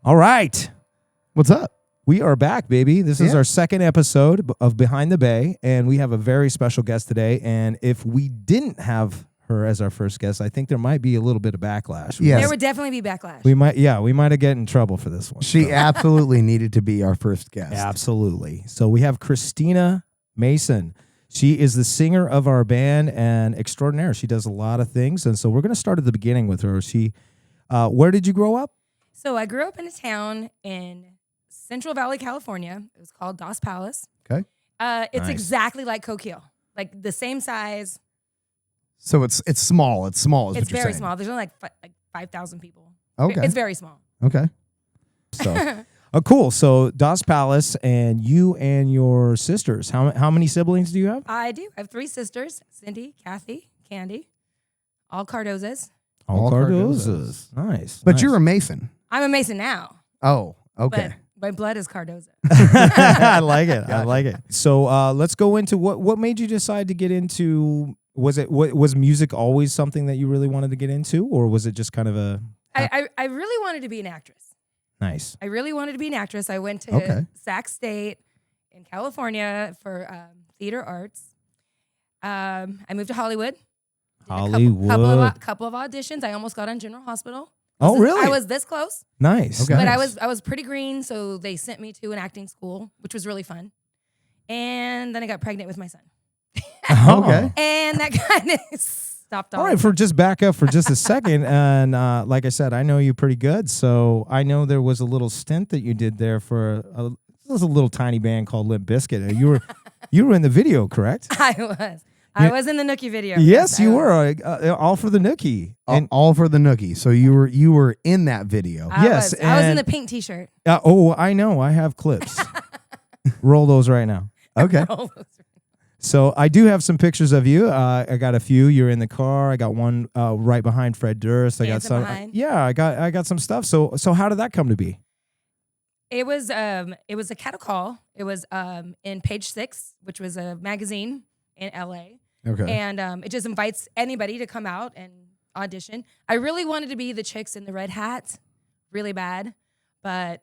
All right. What's up? We are back, baby. This is our second episode of Behind the Bay, and we have a very special guest today. And if we didn't have her as our first guest, I think there might be a little bit of backlash. Yes. There would definitely be backlash. We might have get in trouble for this one. She absolutely needed to be our first guest. Absolutely. So we have Christina Mason. She is the singer of our band and extraordinaire. She does a lot of things, and so we're going to start at the beginning with her. Where did you grow up? So I grew up in a town in Central Valley, California. It was called Dos Palace. Okay. It's Nice. exactly like Coquille, like the same size. So it's small. It's small. Is It's what you're very saying. small. There's only like 5,000 people. Okay. It's very small. Okay. So, cool. So Dos Palace, and you and your sisters. How many siblings do you have? I do. I have 3 sisters: Cindy, Kathy, Candy, all Cardozas. All Cardozas. Nice. But nice. you're a Mason. I'm a Mason now. Oh, okay. But my blood is Cardoza. I like it. I Gotcha. like it. So let's go into what made you decide to get into. Was music always something that you really wanted to get into, or was it just kind of a I really wanted to be an actress. nice? I really wanted to be an actress. I went to Okay. Sac State in California for theater arts. I moved to Hollywood. Did Hollywood. couple of auditions. I almost got on General Hospital. Oh, really? I was this close, Nice. Okay. but nice. I was pretty green, so they sent me to an acting school, which was really fun. And then I got pregnant with my son, Okay. and that kind of stopped all. All right, just back up for just a second, and like I said, I know you pretty good, so I know there was a little stint that you did there for it was a little tiny band called Limp Bizkit. You were in the video, correct? I was in the Nookie video. Yes, I you was. were all for the Nookie. And All for the Nookie. So you were in that video. Yes, I was in and- the pink T-shirt. I know, I have clips. Roll those right now. Okay. So I do have some pictures of you. I got a few. You're in the car. I got one right behind Fred Durst. I got Dancing some. behind. Yeah, I got some stuff. So how did that come to be? It was a cattle call. It was in Page 6, which was a magazine in LA. Okay. And it just invites anybody to come out and audition. I really wanted to be the chicks in the red hats, really bad, but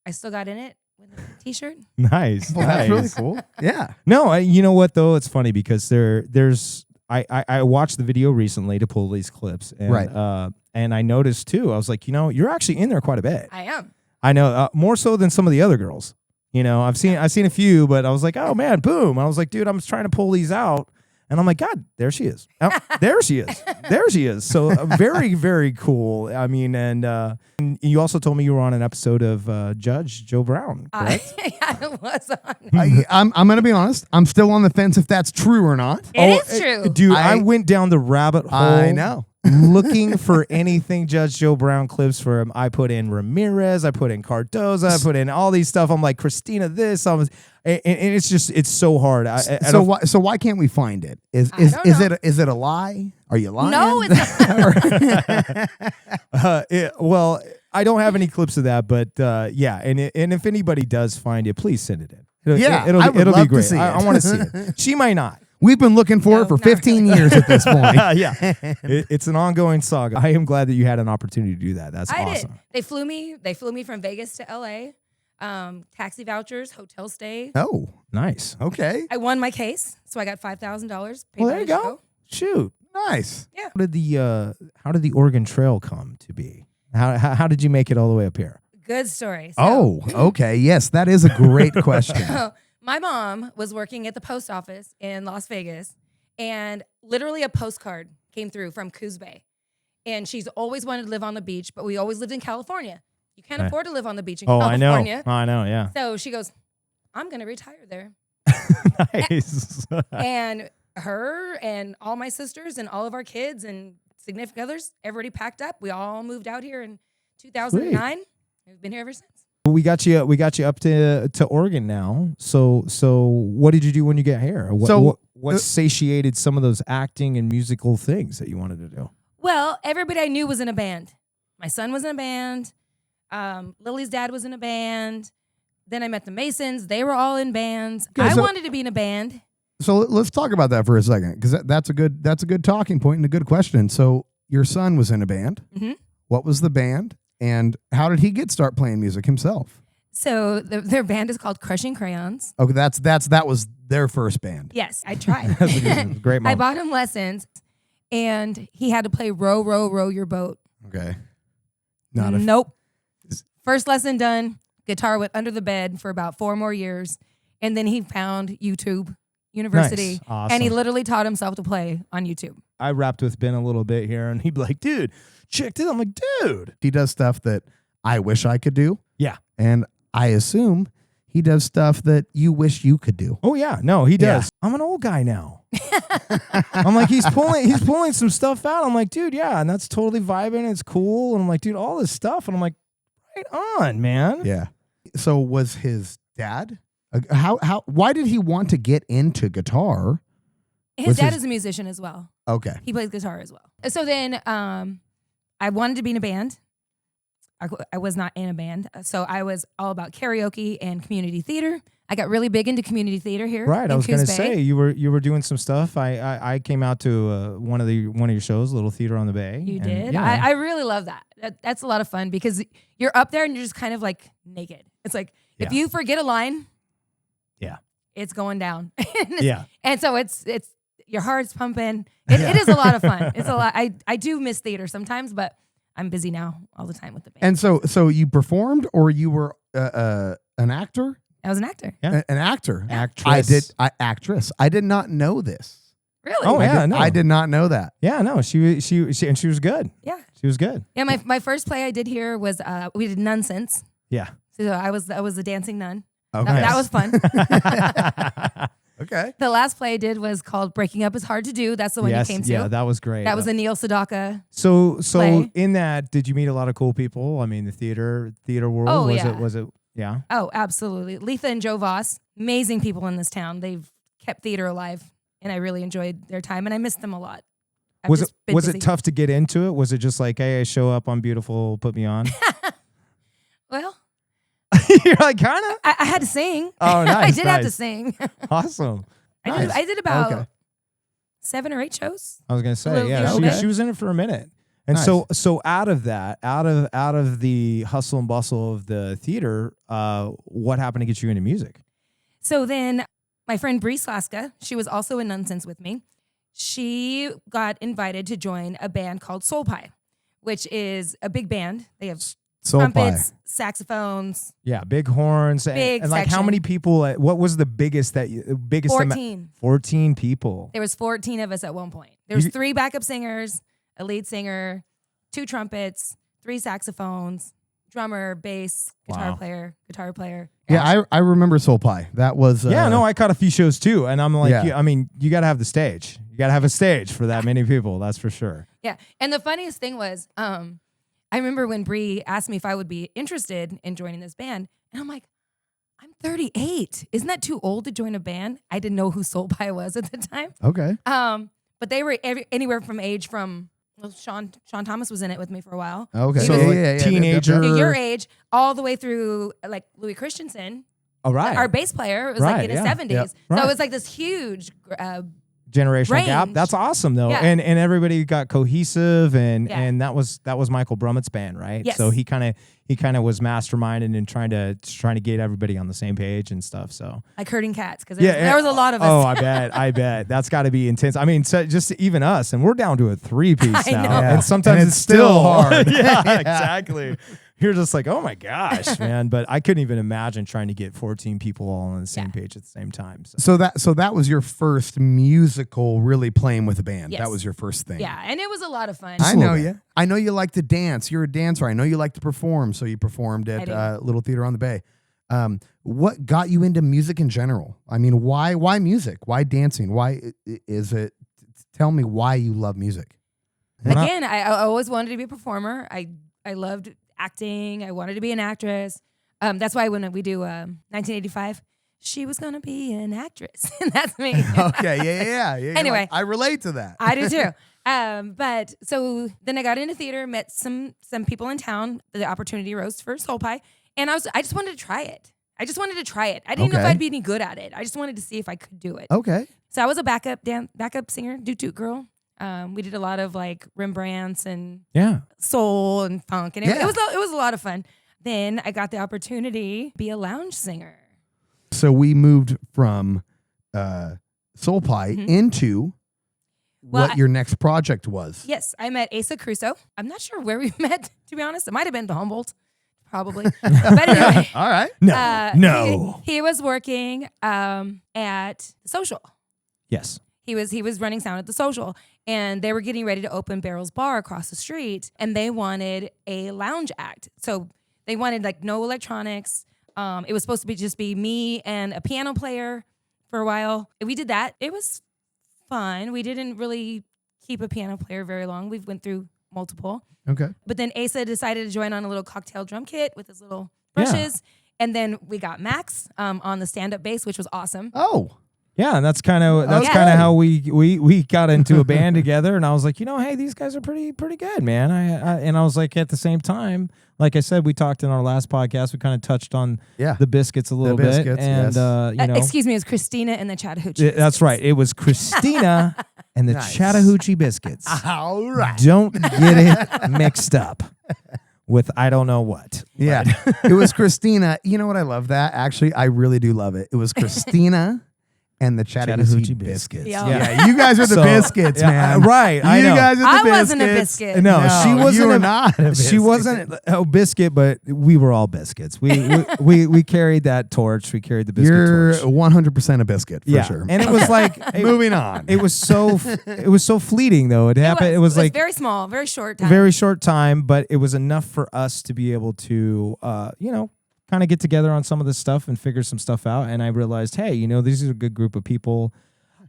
I still got in it with a T-shirt. Nice. Well, that's really nice. cool. Yeah. No, you know what though? It's funny because there's I watched the video recently to pull these clips, and Right. And I noticed too. I was like, you're actually in there quite a bit. I am. I know more so than some of the other girls. I've seen a few, but I was like, oh man, boom! I was like, dude, I'm just trying to pull these out, and I'm like, God, there she is. Oh, there she is. There she is. So very, very cool. I mean, and you also told me you were on an episode of Judge Joe Brown, correct? I was on. I'm going to be honest. I'm still on the fence if that's true or not. It is true. Dude, I I- went down the rabbit hole. I know. Looking for anything Judge Joe Brown clips for him. I put in Ramirez, I put in Cardoza, I put in all these stuff. I'm like, Christina this, and it's so hard. So why can't we find it? I don't know. Is it a lie? Are you lying? No, it's not. well, I don't have any clips of that, but yeah, and if anybody does find it, please send it in. Yeah, it'll I would be love to great. see I it. want to see it. She might not. We've been looking for No, it for not 15 really. years at this point. Yeah, it's an ongoing saga. I am glad that you had an opportunity to do that. That's I awesome. did. They flew me from Vegas to LA. Taxi vouchers, hotel stay. Oh, Nice. okay. I won my case, so I got $5,000. Well, there you go. Shoot. Nice. How did the Oregon Trail come to be? How did you make it all the way up here? Good story. So, Oh, okay. Yes, that is a great question. my mom was working at the post office in Las Vegas, and literally a postcard came through from Coos Bay. And she's always wanted to live on the beach, but we always lived in California. You can't Right. afford to live on the beach in Oh, I know. California. I know. Yeah. So she goes, I'm going to retire there. Nice. And her and all my sisters and all of our kids and significant others, everybody packed up. We all moved out here in 2009. We've been here ever since. We got you up to Oregon now. So what did you do when you get here? What satiated some of those acting and musical things that you wanted to do? Well, everybody I knew was in a band. My son was in a band. Lily's dad was in a band. Then I met the Masons. They were all in bands. Okay, I so- wanted to be in a band. So let's talk about that for a second, because that's a good talking point and a good question. So your son was in a band. Mhm. What was the band? And how did he start playing music himself? So their band is called Crushing Crayons. Okay, that was their first band. Yes, I tried. That's a good, great I mom. bought him lessons, and he had to play Row, Row, Row Your Boat. Okay. Nope. First lesson done. Guitar went under the bed for about 4 more years, and then he found YouTube University, Nice. Awesome. and he literally taught himself to play on YouTube. I rapped with Ben a little bit here, and he'd be like, "Dude, check this." I'm like, "Dude." He does stuff that I wish I could do. Yeah. And I assume he does stuff that you wish you could do. Oh yeah, no, he does. I'm an old guy now. I'm like, he's pulling some stuff out. I'm like, dude, yeah, and that's totally vibing. It's cool. And I'm like, dude, all this stuff. And I'm like, right on, man. Yeah. So was his dad? Why did he want to get into guitar? His dad is a musician as well. Okay. He plays guitar as well. So then I wanted to be in a band. I was not in a band. So I was all about karaoke and community theater. I got really big into community theater here. Right. I was going to say you were doing some stuff. I came out to one of your shows, Little Theater on the Bay. You and, did? Yeah. I really love that. That's a lot of fun because you're up there and you're just kind of like naked. It's like if you forget a line, yeah, it's going down. Yeah. And so it's your heart's pumping. It is a lot of fun. It's a lot. I do miss theater sometimes, but I'm busy now all the time with the band. And so you performed, or you were an actor? I was an actor. Yeah. An actor. Actress. Actress. I did not know this. Really? Oh, yeah. No. I did not know that. Yeah, no, she was good. Yeah. She was good. Yeah. My first play I did here was we did Nonsense. Yeah. So I was the dancing nun. Okay. That was fun. Okay. The last play I did was called Breaking Up Is Hard to Do. That's the one Yes, you came to. yeah, that was great. That was a Neil Sedaka. So play. in that, did you meet a lot of cool people? I mean, the theater world. Oh, Was it? Yeah. Oh, absolutely. Letha and Joe Voss, amazing people in this town. They've kept theater alive, and I really enjoyed their time, and I missed them a lot. Was it tough to get into it? Was it just like, hey, I show up, I'm beautiful, put me on? Well, You're like, kind of? I had to sing. Oh, nice. I did have to sing. Awesome. I did about Okay. 7 or 8 shows. I was gonna say, yeah, little bit. she was in it for a minute. And Nice. so out of that, out of the hustle and bustle of the theater, what happened to get you into music? So then my friend Bree Slaska, she was also in Nonsense with me. She got invited to join a band called Soul Pie, which is a big band. They have Soul trumpets, saxophones, Yeah, big horns. Big and like how section. many people, what was the biggest 14. 14 people. There was 14 of us at one point. There was You- 3 backup singers, a lead singer, 2 trumpets, 3 saxophones, drummer, bass, guitar player. Yeah, I remember Soul Pie. That was Yeah, no, I caught a few shows too. And I'm like, Yeah. I mean, you got to have the stage. You got to have a stage for that many people. That's for sure. Yeah. And the funniest thing was, I remember when Bree asked me if I would be interested in joining this band. And I'm like, I'm 38. Isn't that too old to join a band? I didn't know who Soul Pie was at the time. Okay. But they were anywhere from age from, well, Sean Thomas was in it with me for a while. Okay. So, like, teenager. Your age, all the way through like Louis Christensen. All right. Our bass player was Right, like in his yeah. 70s. Yep. So Right. it was like this huge Generational gap. range. That's awesome though. Yeah. And everybody got cohesive and Yeah. and that was Michael Brummett's band, right? Yes. So he kind of was masterminding and trying to get everybody on the same page and stuff. So like herding cats because yeah, there was a lot of us. Oh, I bet that's got to be intense. I mean, so just even us, and we're down to a 3-piece I now, know. Yeah. and sometimes And it's it's still hard. yeah, exactly. You're just like, oh my gosh, man! But I couldn't even imagine trying to get 14 people all on the same page at the same time. So. So that was your first musical, really playing with a band. Yes. That was your first thing. Yeah, and it was a lot of fun. I a know little you. I know you like to dance. You're a dancer. I know you like to perform. So you performed I do. at Little Theater on the Bay. What got you into music in general? I mean, why music? Why dancing? Why is it? Tell me why you love music. Again, I always wanted to be a performer. I loved acting. I wanted to be an actress. That's why when we do 1985, she was going to be an actress. And that's me. Okay, yeah. You're Anyway. like, I relate to that. I do too. But so then I got into theater, met some people in town. The opportunity arose for Soul Pie. And I just wanted to try it. I didn't know if Okay. I'd be any good at it. I just wanted to see if I could do it. Okay. So I was a backup singer, doot doot girl. We did a lot of like Rembrandts and Yeah. soul and funk, and Yeah. it was a lot of fun. Then I got the opportunity to be a lounge singer. So we moved from Soul Pie Mhm. into Well, what your next project was. Yes, I met Asa Crusoe. I'm not sure where we met, to be honest. It might have been the Humboldt, probably. But anyway, All right. No. No. he was working at the Social. Yes. He was running sound at the Social, and they were getting ready to open Barrel's Bar across the street, and they wanted a lounge act. So they wanted like no electronics. It was supposed to just be me and a piano player for a while. We did that. It was fun. We didn't really keep a piano player very long. We went through multiple. Okay. But then Asa decided to join on a little cocktail drum kit with his little brushes. And then we got Max on the stand-up bass, which was awesome. Oh. Yeah, and that's kind of Okay. how we got into a band together, and I was like, hey, these guys are pretty good, man. I was like, at the same time, like I said, we talked in our last podcast, we kind of touched on the Biscuits a little bit, Biscuits, and yes. Excuse me, it was Christina and the Chattahoochee. that's right. It was Christina and the Nice. Chattahoochee Biscuits. All right. Don't get it mixed up with I don't know what. Yeah. It was Christina. You know what? I love that. Actually, I really do love it. It was Christina and the Chattahoochee Biscuits. Yeah. Yeah. You guys are the So, Biscuits, yeah, man. right. I You know. guys are the I Biscuits. wasn't a biscuit. No, she wasn't. You were not a biscuit. She wasn't a biscuit, but we were all biscuits. We carried that torch. We carried the biscuit You're torch. 100% a biscuit for sure. And it was like Moving on. It was so fleeting though. It happened. It was like very small, very short time. very short time, but it was enough for us to be able to, kind of get together on some of this stuff and figure some stuff out. And I realized, hey, these are a good group of people.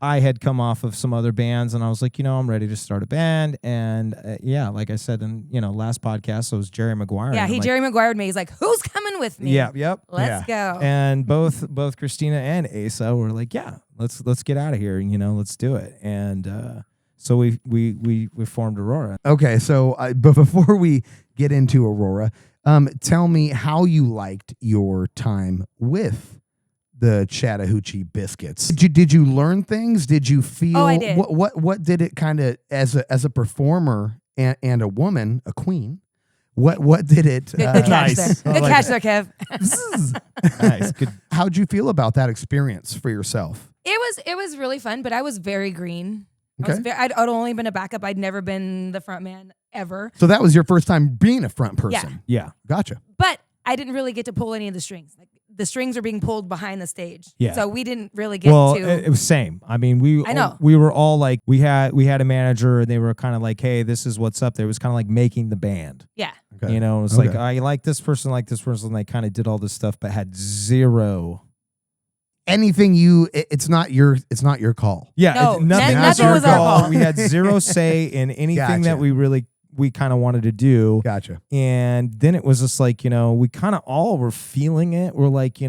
I had come off of some other bands, and I was like, I'm ready to start a band. And like I said in last podcast, so it was Jerry Maguire. Yeah, Jerry Maguired me. He's like, "Who's coming with me?" Yeah, yep. Let's go. And both Christina and Asa were like, yeah, let's get out of here. Let's do it. And so we formed Aurora. Okay, so but before we get into Aurora, tell me how you liked your time with the Chattahoochee Biscuits. Did you learn things? Did you feel? Oh, I did. What did it kind of as a performer and a woman, a queen? What did it? Good catch Nice. there. I Good like catch that. there, Kev. Nice. Good. How'd you feel about that experience for yourself? It was really fun, but I was very green. Okay. I'd only been a backup. I'd never been the front man ever. So that was your first time being a front person. Yeah. Gotcha. But I didn't really get to pull any of the strings. Like the strings are being pulled behind the stage. Yeah. So we didn't really get Well, to. it was same. I mean, I know. we were all like, we had a manager, and they were kind of like, hey, this is what's up there. It was kind of like making the band. Yeah. Okay. It was Okay. like, I like this person, like this person. They kind of did all this stuff, but had zero. Anything it's not your call. Yeah, No, nothing nothing was was our our call. We had zero say in anything that Gotcha. we kind of wanted to do. Gotcha. And then it was just like, we kind of all were feeling it. We're like,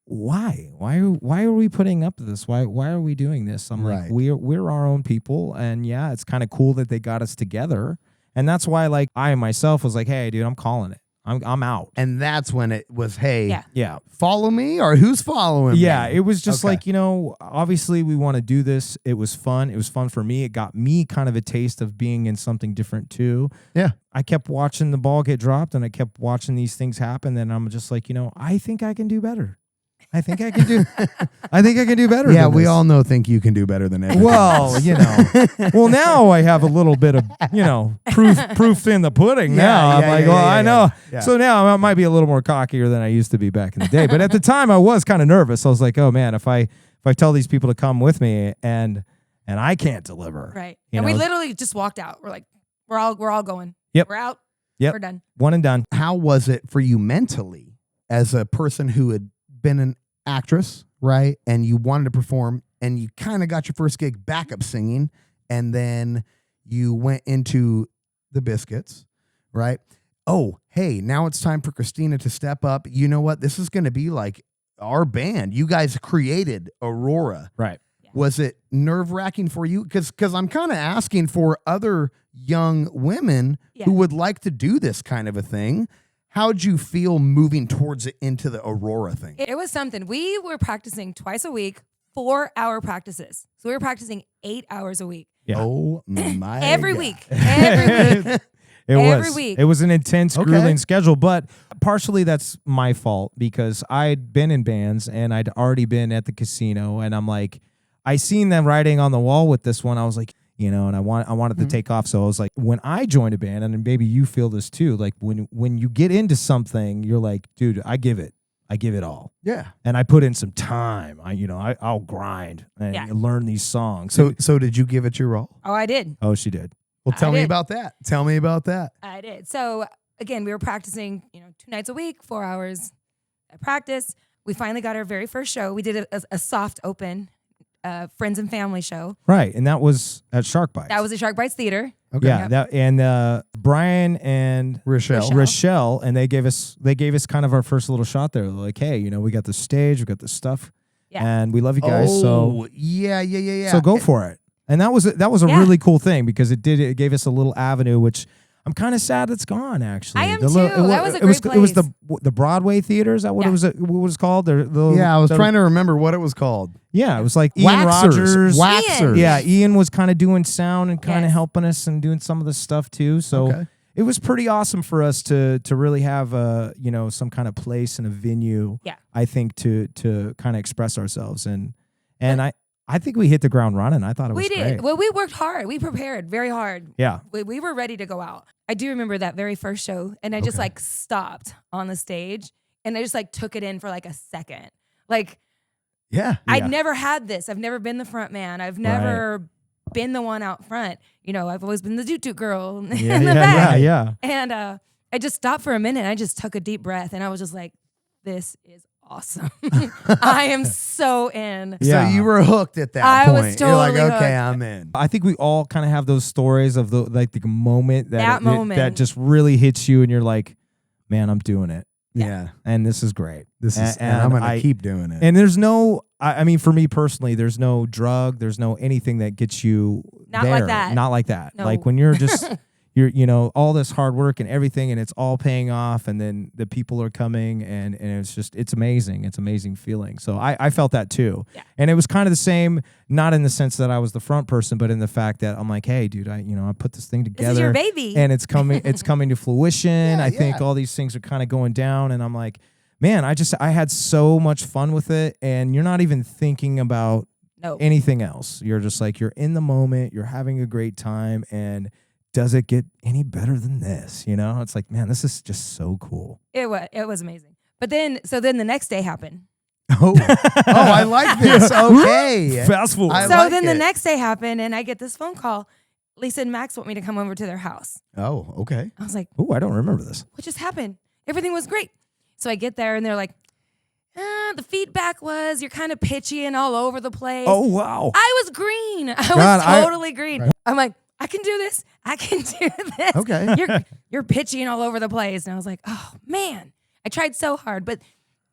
why are we putting up this? Why are we doing this? I'm like, Right. we're our own people. And yeah, it's kind of cool that they got us together. And that's why, like, I myself was like, hey, dude, I'm calling it. I'm out. And that's when it was, hey, Yeah. Yeah. follow me, or who's following me? Yeah, it was just Okay. like, obviously we want to do this. It was fun. It was fun for me. It got me kind of a taste of being in something different too. Yeah. I kept watching the ball get dropped, and I kept watching these things happen. And I'm just like, I think I can do better. I think I can do better. Yeah, than we this. all know you can do better than everyone. Well, well, now I have a little bit of, proof in the pudding Yeah, now. I'm yeah, like, yeah, well, yeah, I know. yeah. So now I might be a little more cockier than I used to be back in the day. But at the time, I was kind of nervous. I was like, oh man, if I tell these people to come with me and I can't deliver, Right. You And we know? literally just walked out. We're like, we're all going. Yep. We're out. Yep. We're done. one and done. How was it for you mentally as a person who had been an actress, right? And you wanted to perform, and you kind of got your first gig backup singing, and then you went into the Biscuits, right? Oh, hey, now it's time for Christina to step up. You know what? This is going to be like our band. You guys created Aurora. Right. Was it nerve-wracking for you? Because I'm kind of asking for other young women Yeah. who would like to do this kind of a thing. How'd you feel moving towards it into the Aurora thing? It was something. We were practicing twice a week, 4-hour practices. So we were practicing 8 hours a week. Yeah. Oh my! Every God. week. Every week. Every week. It was an intense, Okay. grueling schedule, but partially that's my fault because I'd been in bands and I'd already been at the casino, and I'm like, I seen them writing on the wall with this one. I was like, you know, and I wanted to take off. So I was like, when I joined a band, and maybe you feel this too, like when you get into something, you're like, dude, I give it all. Yeah. And I put in some time. I'll grind and learn these songs. So did you give it your all? Oh, I did. Oh, she did. Well, tell me did. about that. Tell me about that. I did. So again, we were practicing, 2 nights a week, 4 hours at practice. We finally got our very first show. We did a soft open friends and family show. Right. And that was at Shark Bites. That was at Shark Bites Theater. Okay. Yeah. And Brian and Rochelle. and they gave us kind of our first little shot there. They're like, hey, we got the stage, we got the stuff, and we love you guys. Oh, yeah. So go for it. And that was a really cool thing because it gave us a little avenue, which I'm kind of sad it's gone. Actually, I am too. That was a great place. It was the Broadway Theater. Is that what it was? What was it called? I was trying to remember what it was called. Yeah, it was like Ian Rogers. Waxers. Yeah, Ian was kind of doing sound and kind of helping us and doing some of the stuff too. So it was pretty awesome for us to really have some kind of place and a venue. Yeah. I think to kind of express ourselves and I think we hit the ground running. I thought it was great. great. Well, we worked hard. We prepared very hard. Yeah. We were ready to go out. I do remember that very first show, and I just stopped on the stage, and I just took it in for a second. I'd never had this. I've never been the front man. I've never been the one out front. I've always been the toot toot girl in the back. Yeah. And I just stopped for a minute, and I just took a deep breath, and I was just like, this is awesome. I am so in. So you were hooked at that point. Was totally You're like, okay, hooked. I'm in. I think we all kind of have those stories of the moment That moment. that just really hits you, and you're like, man, I'm doing it. Yeah. And this is great. And I'm going to keep doing it. And there's no, I mean, for me personally, there's no drug, there's no anything that gets you Not there. like that. Not like that. No. Like when you're just, you're, all this hard work and everything, and it's all paying off, and then the people are coming, and it's amazing. It's amazing feeling. So I felt that too. Yeah. And it was kind of the same, not in the sense that I was the front person, but in the fact that I'm like, hey, dude, I put this thing together. This is your baby. And it's coming to fruition. I think yeah. all these things are kind of going down, and I'm like, man, I had so much fun with it, and you're not even thinking about anything else. You're just like, you're in the moment, you're having a great time, and does it get any better than this? It's like, man, this is just so cool. It was amazing. But then the next day happened. Oh, I like this. Okay. Fast forward. The next day happened, and I get this phone call. Lisa and Max want me to come over to their house. Oh, okay. I was like, oh, I don't remember this. what just happened? Everything was great. So I get there, and they're like, the feedback was you're kind of pitchy and all over the place. Oh, wow. I was green. I was totally green. Right. I'm like, I can do this. I can do this. Okay. You're pitching all over the place. And I was like, oh, man. I tried so hard, but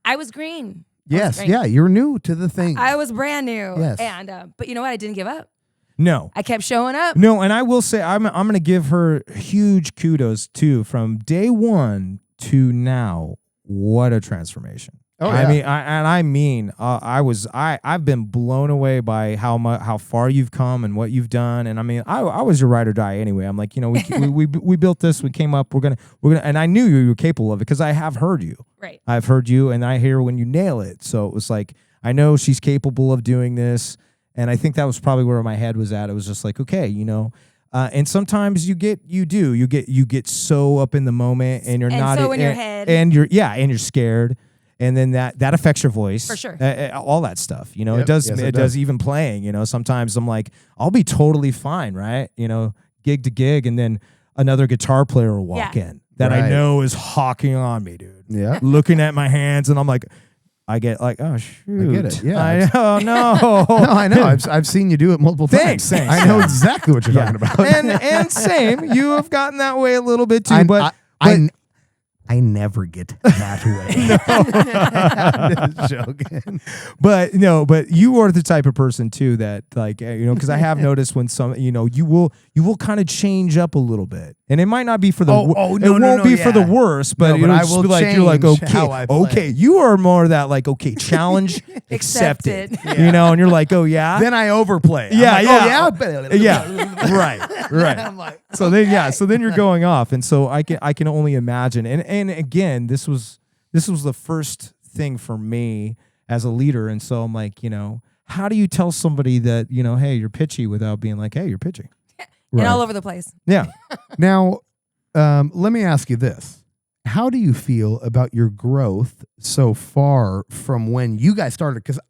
I was green. Yes. Yeah. You're new to the thing. I was brand new. Yes. And but you know what? I didn't give up. No. I kept showing up. No, and I will say I'm going to give her huge kudos too. From day one to now, what a transformation. Oh, I yeah. mean, I've been blown away by how far you've come and what you've done. And I mean, I was your ride or die anyway. I'm like, we built this, we came up, we're gonna, and I knew you were capable of it because I have heard you. Right. I've heard you, and I hear when you nail it. So it was like, I know she's capable of doing this, and I think that was probably where my head was at. It was just like, okay, and sometimes you get so up in the moment, and you're not so in your head, and you're scared. And then that affects your voice for sure. All that stuff, Yep. it does. Yes, it does even playing. Sometimes I'm like, I'll be totally fine, right? Gig to gig, and then another guitar player will walk in that I know is hawking on me, dude. Yeah, looking at my hands, and I'm like, I get like, oh shoot, I get it. Yeah, I know. No, I know. I've seen you do it multiple times. Thanks. I know exactly what you're talking about. and same, you have gotten that way a little bit too, I never get that way. I'm just joking. But you are the type of person too that like, because I have noticed when some, you will kind of change up a little bit, and it might not be for the, it won't be for the worst, but No, but it'll I just will be like, you're like, change how I play. okay, you are more that like, okay, challenge, accepted, Accepted. and you're like, oh yeah. Then I overplay. I'm Yeah, like, yeah. Oh, yeah. Yeah, right. I'm like, So then you're going off, and so I can only imagine. And again, this was the first thing for me as a leader, and so I'm like, how do you tell somebody that hey, you're pitchy without being like, hey, you're pitchy? And all over the place. Yeah. Now, let me ask you this. How do you feel about your growth so far from when you guys started? Because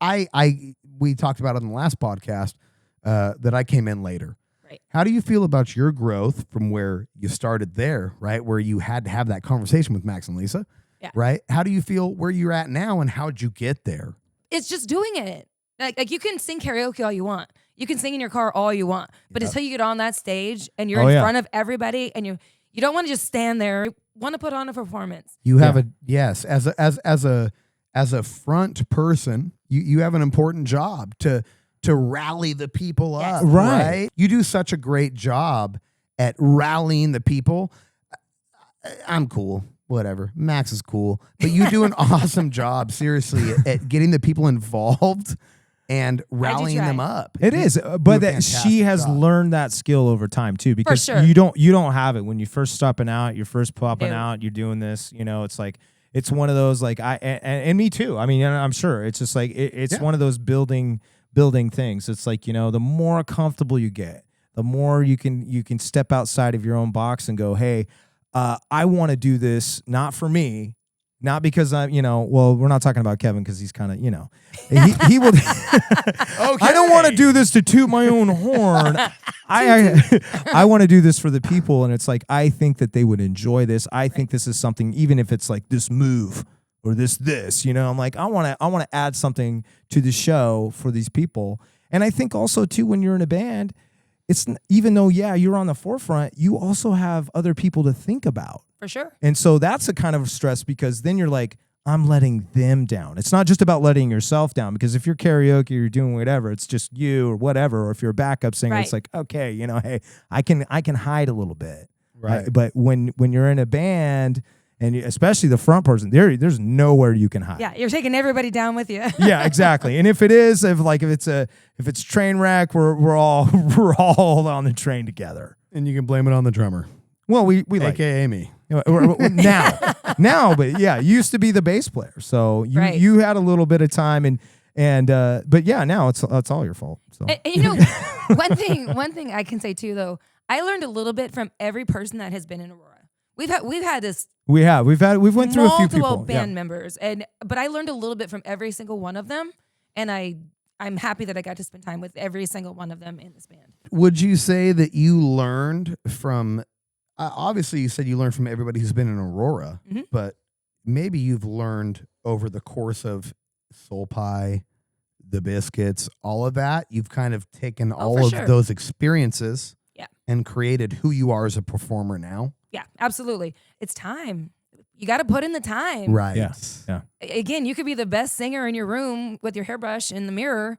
we talked about it in the last podcast that I came in later. Right. How do you feel about your growth from where you started there, right? Where you had to have that conversation with Max and Lisa, Yeah. right? How do you feel where you're at now, and how'd you get there? It's just doing it. Like you can sing karaoke all you want. You can sing in your car all you want. But until you get on that stage and you're in front of everybody and you don't want to just stand there. You want to put on a performance. You have as a front person, you have an important job to rally the people up, right? You do such a great job at rallying the people. I'm cool. Whatever. Max is cool. But you do an awesome job, seriously, at getting the people involved and rallying them up. It is, but that she has learned that skill over time too, because sure. you don't have it when you first stopping out, you're first popping out, you're doing this. It's like it's one of those like and me too. I mean, I'm sure it's just like it's one of those building things. It's like the more comfortable you get, the more you can step outside of your own box and go, hey, I want to do this not for me. Not because I'm, well, we're not talking about Kevin because he's kind of, he will. I don't want to do this to toot my own horn. I want to do this for the people, and it's like I think that they would enjoy this. I think this is something, even if it's like this move or this. I'm like I want to add something to the show for these people, and I think also too when you're in a band, it's even though you're on the forefront, you also have other people to think about. For sure. And so that's a kind of stress because then you're like, I'm letting them down. It's not just about letting yourself down, because if you're karaoke or you're doing whatever, it's just you or whatever. Or if you're a backup singer, it's like, okay, hey, I can hide a little bit. Right. But when you're in a band, and especially the front person, there's nowhere you can hide. Yeah, you're taking everybody down with you. Yeah, exactly. And if it's train wreck, we're all on the train together. And you can blame it on the drummer. Well, we like AKA me. Now, but you used to be the bass player, so you had a little bit of time, but now it's all your fault. So And one thing I can say too, though, I learned a little bit from every person that has been in Aurora. We've had this. We've went through a few people, multiple band members, but I learned a little bit from every single one of them, and I'm happy that I got to spend time with every single one of them in this band. Would you say that you learned from? Obviously, you said you learned from everybody who's been in Aurora, but maybe you've learned over the course of Soul Pie, the Biscuits, all of that. You've kind of taken all of those experiences and created who you are as a performer now. Yeah, absolutely. It's time. You got to put in the time. Right. Yeah. Again, you could be the best singer in your room with your hairbrush in the mirror,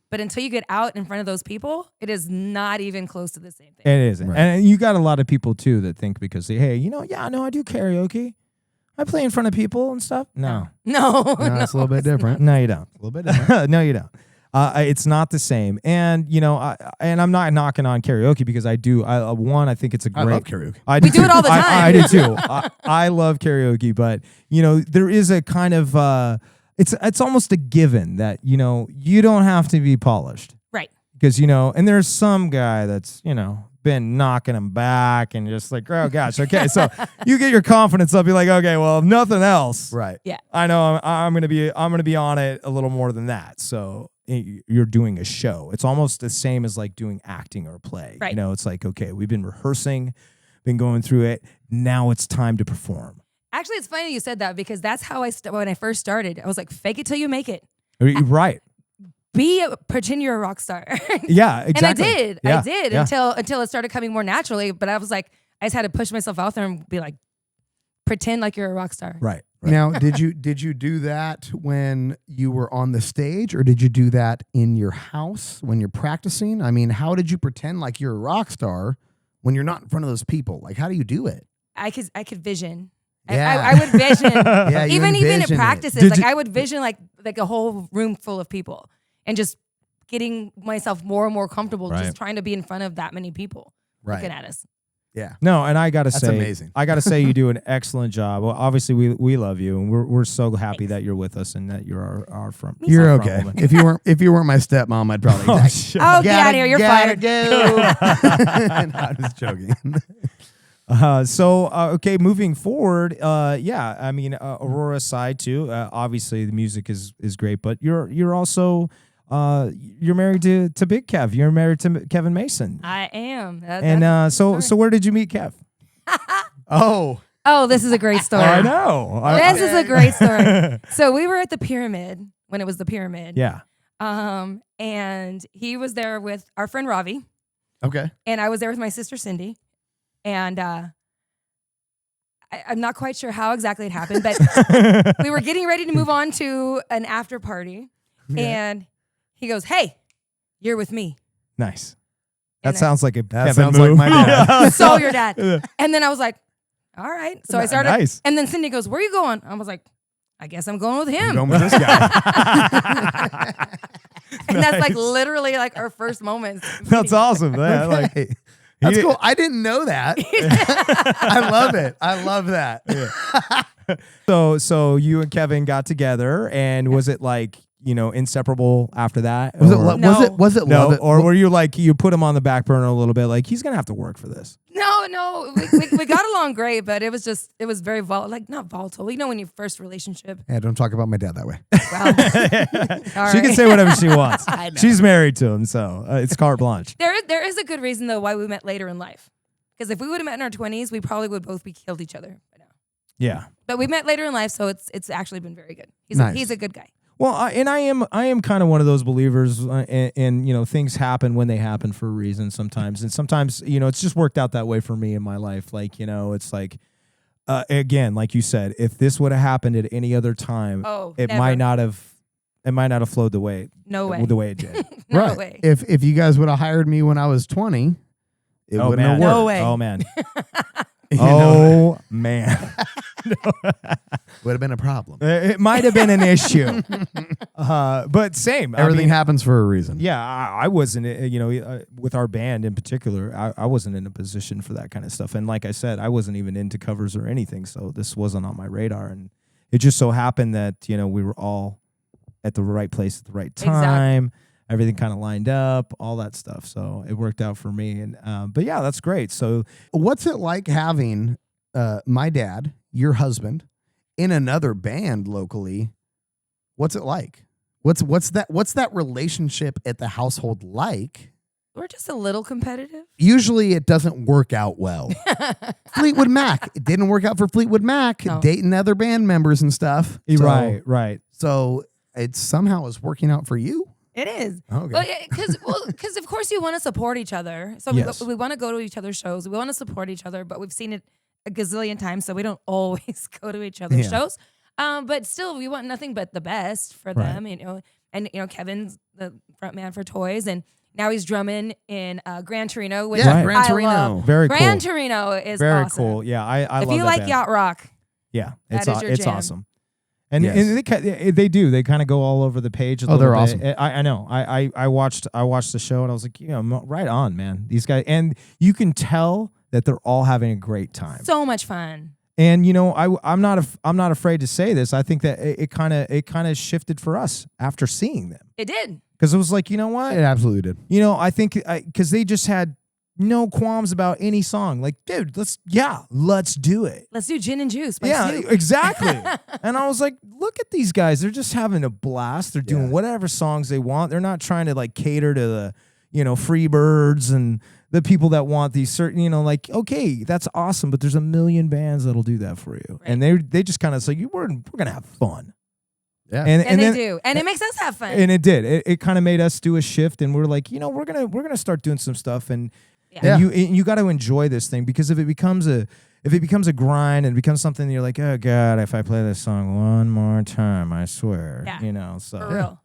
but until you get out in front of those people, it is not even close to the same thing. It isn't. Right. And you got a lot of people, too, that think because, hey, I do karaoke. I play in front of people and stuff. No. It's a little bit different. No, you don't. A little bit different. No, you don't. It's not the same. And, and I'm not knocking on karaoke because I do. I think it's a great. I love karaoke. We do it all the time. I do, too. I love karaoke. But, there is a kind of... It's almost a given that, you don't have to be polished. Right. Because, and there's some guy that's, been knocking him back and just like, oh gosh, okay. So you get your confidence up, you're like, okay, well, if nothing else. Right. Yeah. I know I'm gonna be on it a little more than that. So you're doing a show. It's almost the same as like doing acting or play. Right. It's like, okay, we've been rehearsing, been going through it. Now it's time to perform. Actually, it's funny you said that because that's how when I first started. I was like, fake it till you make it. Right. Pretend you're a rock star. Yeah, exactly. And I did. Yeah, I did until it started coming more naturally. But I was like, I just had to push myself out there and be like, pretend like you're a rock star. Right. Now, did you do that when you were on the stage, or did you do that in your house when you're practicing? I mean, how did you pretend like you're a rock star when you're not in front of those people? Like, how do you do it? I could vision. Yeah. I would vision. Yeah, you even envision at it. practices, like I would vision like a whole room full of people and just getting myself more and more comfortable Right. just trying to be in front of that many people looking at us. Yeah. No, and I gotta That's say, amazing. I gotta say, you do an excellent job. Well, obviously, we love you, and we're so happy that you're with us and that you're our front. You're our front okay. woman. if you weren't my stepmom, I'd probably. Oh, text shit. Oh, get out of here! You're fired. Go. I'm just joking. Okay, moving forward, yeah, I mean, Aurora side too. Obviously, the music is great, but you're also you're married to Big Kev. You're married to Kevin Mason. I am. And so where did you meet Kev? Oh, this is a great story. I know. This is a great story. So we were at the Pyramid when it was the Pyramid. Yeah. And he was there with our friend Ravi, okay. and I was there with my sister Cindy. And I'm not quite sure how exactly it happened, but we were getting ready to move on to an after party, and he goes, "Hey, you're with me." Nice. That And sounds like a That Kevin sounds move. like my dad. So your dad. And then I was like, "All right." So I started, Nice. and then Cindy goes, "Where are you going?" I was like, "I guess I'm going with him." I'm going with this guy. And that's like literally like our first moments. That's awesome. Man. Like, Okay. That's cool. I didn't know that. I love it. I love that. so you and Kevin got together, and was it like, inseparable after that? Was it? Or- Was it? No, love? or were you like, you put him on the back burner a little bit, like he's gonna have to work for this? No, we got along great, but it was very not volatile. You know, when your first relationship. Yeah, don't talk about my dad that way. Wow. She can say whatever she wants. I know. She's married to him, so it's carte blanche. There is a good reason though why we met later in life. Because if we would have met in our 20s, we probably would both be killed each other by now. Yeah. But we met later in life, so it's actually been very good. Nice. He's a good guy. Well, I am kind of one of those believers, and things happen when they happen for a reason sometimes, and sometimes it's just worked out that way for me in my life. Like it's like, again, like you said, if this would have happened at any other time, it never. might not have flowed the way No way. the way it did. No Right. way. If you guys would have hired me when I was 20, it Oh wouldn't man, have worked. No way. Oh man. You know, Oh man. would have been a problem. It might have been an issue. But same. Everything happens for a reason. Yeah, I wasn't, with our band in particular, I wasn't in a position for that kind of stuff. And like I said, I wasn't even into covers or anything, so this wasn't on my radar. And it just so happened that, we were all at the right place at the right time. Exactly. Everything kind of lined up, all that stuff. So it worked out for me. And but yeah, that's great. So What's it like having my dad, your husband, in another band locally? What's it like? What's that relationship at the household like? We're just a little competitive. Usually it doesn't work out well. Fleetwood Mac. It didn't work out for Fleetwood Mac, No. dating other band members and stuff. So- right. So it somehow is working out for you? It is. Okay. Because of course you want to support each other. So Yes. we want to go to each other's shows. We want to support each other, but we've seen it a gazillion times, so we don't always go to each other's Yeah. shows. But still, we want nothing but the best for Right. them. And Kevin's the front man for Toys, and now he's drumming in Gran Torino. Which Yeah, Right. Gran I Torino. love. Very Gran cool. Torino is Very awesome. cool. Yeah, I If love you that like band. yacht rock, Yeah, That is your it's jam. awesome. And, Yes. and they do. They kind of go all over the page. A Oh, they're little bit. awesome. I know. I watched the show and I was like, right on, man. These guys, and you can tell that they're all having a great time. so much fun. And I'm not afraid to say this. I think that it kind of shifted for us after seeing them, It did. because it was like, you know what? It absolutely did. I think because they just had no qualms about any song. Like, dude, let's do it. Let's do Gin and Juice by Yeah, Snoop. exactly. And I was like, look at these guys. They're just having a blast. They're doing Yeah. whatever songs they want. They're not trying to like cater to the, free birds and the people that want these certain, okay, that's awesome, but there's a million bands that'll do that for you. Right. And they just kind of say, we're going to have fun. Yeah. And they then, do. And it makes us have fun. And it did. It kind of made us do a shift, and we're like, we're going to start doing some stuff, and Yeah. you got to enjoy this thing, because if it becomes if it becomes a grind and it becomes something that you're like, oh God, if I play this song one more time, I swear, Yeah. you know, so. For real.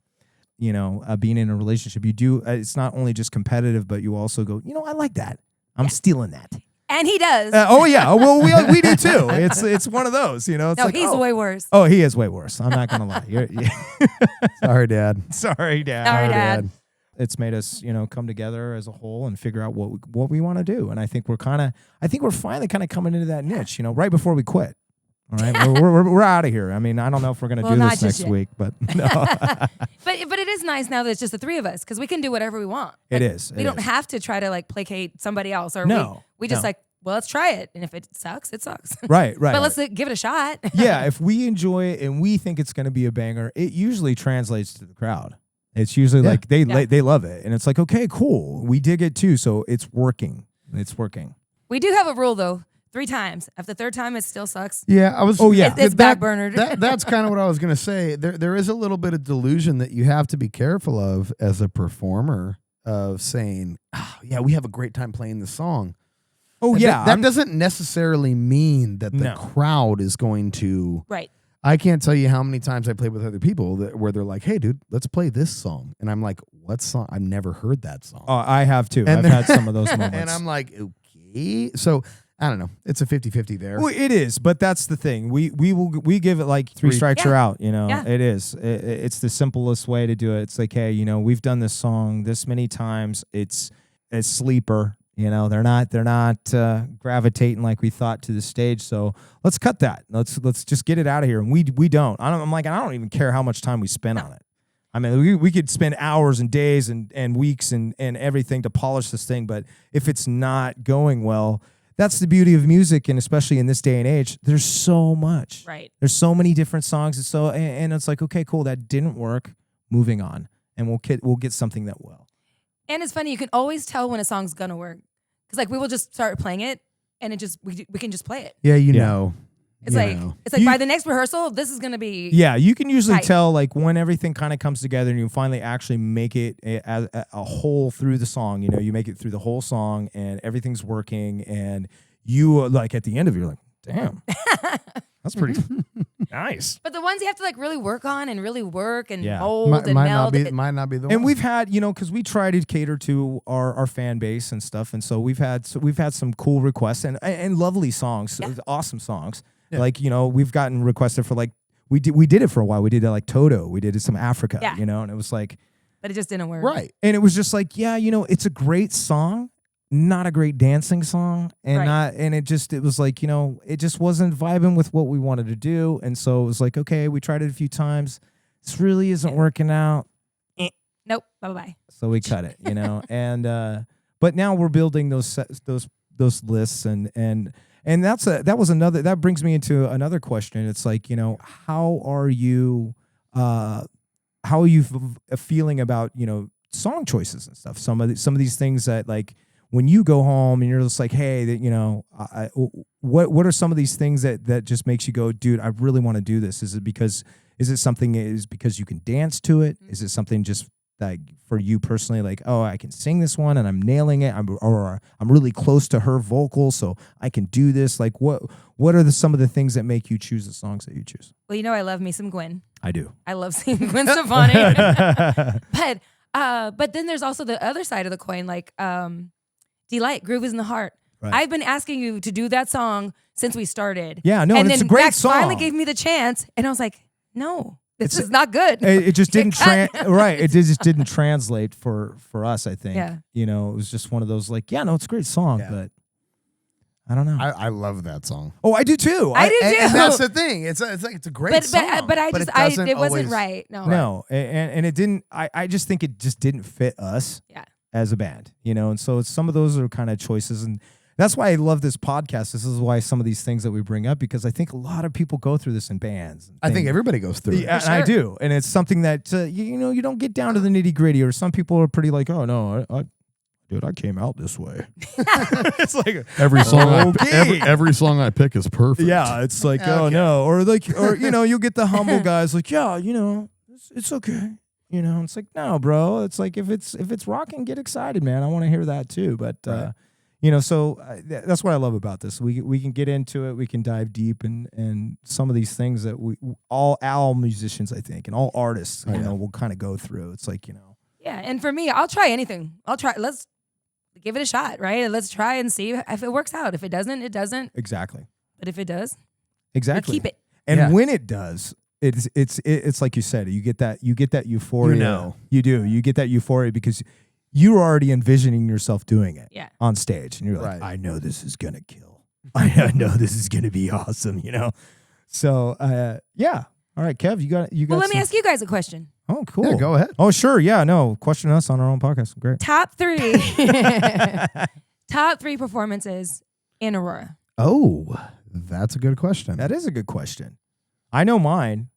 You know, being in a relationship, you do, it's not only just competitive, but you also go, you know, I like that. I'm stealing that. And he does. Oh yeah, well we do too. It's one of those, you know. It's no, like, he's way worse. Oh, he is way worse. I'm not gonna lie. Sorry, Dad. Sorry, Dad. Sorry, Dad. It's made us, you know, come together as a whole and figure out what we want to do. And I think we're finally kind of coming into that niche, you know, right before we quit. All right, we're out of here. I mean, I don't know if we're gonna do this next week, but no. but it is nice now that it's just the three of us because we can do whatever we want. It is. We don't have to try to like placate somebody else, or No, we just no. like, well, let's try it, and if it sucks, it sucks. Right. But let's give it a shot. Yeah, if we enjoy it and we think it's gonna be a banger, it usually translates to the crowd. It's usually like they love it, and it's like, okay, cool, we dig it too, so it's working. It's working. We do have a rule though. 3 times. If the third time it still sucks. Yeah, I was. Oh yeah, it's backburnered. That's kind of what I was gonna say. There is a little bit of delusion that you have to be careful of as a performer of saying, oh, yeah, we have a great time playing the song. Oh And yeah, that doesn't necessarily mean that the No. crowd is going to. Right. I can't tell you how many times I played with other people where they're like, "Hey, dude, let's play this song," and I'm like, "What song? I've never heard that song." Oh, I have too. And I've had some of those moments. And I'm like, okay, so. I don't know. It's a 50-50 there. Well, it is, but that's the thing. We give it like 3 strikes you're out. You know, it is. It's the simplest way to do it. It's like, hey, you know, we've done this song this many times. It's a sleeper. You know, they're not gravitating like we thought to the stage. So let's cut that. Let's just get it out of here. And we don't. I'm like, I don't even care how much time we spend on it. I mean, we could spend hours and days and weeks and everything to polish this thing, but if it's not going well. That's the beauty of music, and especially in this day and age, there's so much. Right. There's so many different songs, and it's like, okay, cool, that didn't work. Moving on, and we'll get something that will. And it's funny, you can always tell when a song's gonna work because like we will just start playing it, and we can just play it. Yeah, you know. It's like by the next rehearsal, this is gonna be. Yeah, you can usually tight. tell like when everything kind of comes together and you finally actually make it a whole through the song. You know, you make it through the whole song and everything's working, and you like at the end of it, you're like, damn, that's pretty nice. But the ones you have to like really work on and really work and Yeah. mold and meld. Might not be the one. And we've had, you know, because we try to cater to our fan base and stuff, and so we've had some cool requests and lovely songs, awesome songs. Yeah. Like, you know, we've gotten requested for like we did it for a while. We did it like Toto. We did some Africa, you know, and it was like, but it just didn't work. Right. And it was just like, yeah, you know, it's a great song, not a great dancing song, and it was like, you know, it just wasn't vibing with what we wanted to do, and so it was like, okay, we tried it a few times. This really isn't working out. Nope. Bye. So we cut it, you know, and but now we're building those lists and that brings me into another question. It's like, you know, how are you feeling about, you know, song choices and stuff? Some of these things that like when you go home and you're just like, hey, that, you know, what are some of these things that just makes you go, dude, I really want to do this? Is it because you can dance to it? Is it something just like for you personally, like, oh, I can sing this one and I'm nailing it, or I'm really close to her vocals, so I can do this? Like, what are some of the things that make you choose the songs that you choose? Well, you know, I love me some Gwen. I do. I love singing Gwen Stefani. But then there's also the other side of the coin, like Delight, Groove is in the Heart. Right. I've been asking you to do that song since we started. Yeah, no, and it's a great Max song. Finally gave me the chance, and I was like, no. This is not good. It just didn't right. It just didn't translate for us. I think. Yeah. You know, it was just one of those like, yeah, no, it's a great song, but I don't know. I love that song. Oh, I do too. I do too. And that's the thing. It's a great song. But it wasn't right. No, and it didn't. I just think it just didn't fit us. Yeah. As a band, you know, and so some of those are kind of choices, and that's why I love this podcast. This is why some of these things that we bring up, because I think a lot of people go through this in bands. I think everybody goes through it. Yeah, and I do. And it's something that, you know, you don't get down to the nitty gritty, or some people are pretty like, oh, no, dude, I came out this way. It's like every song, okay. every song I pick is perfect. Yeah, it's like, oh, no. Or you know, you'll get the humble guys like, yeah, you know, it's okay. You know, it's like, no, bro. It's like if it's rocking, get excited, man. I want to hear that too. But, So that's what I love about this. We can get into it. We can dive deep and some of these things that all musicians, I think, and all artists, will kind of go through. It's like, Yeah, and for me, I'll try anything. Let's give it a shot, right? Let's try and see if it works out. If it doesn't, it doesn't. Exactly. But if it does, exactly, we keep it. And when it does, it's like you said, you get that euphoria. You do. You get that euphoria because you're already envisioning yourself doing it on stage, and you're like, I know this is gonna kill. I know this is gonna be awesome. So yeah. All right, Kev, you got. Well, let me ask you guys a question. Oh, cool. Yeah, go ahead. Oh, sure. Yeah, no. Question us on our own podcast. Great. Top 3. Top 3 performances in Aurora. Oh, that's a good question. That is a good question. I know mine.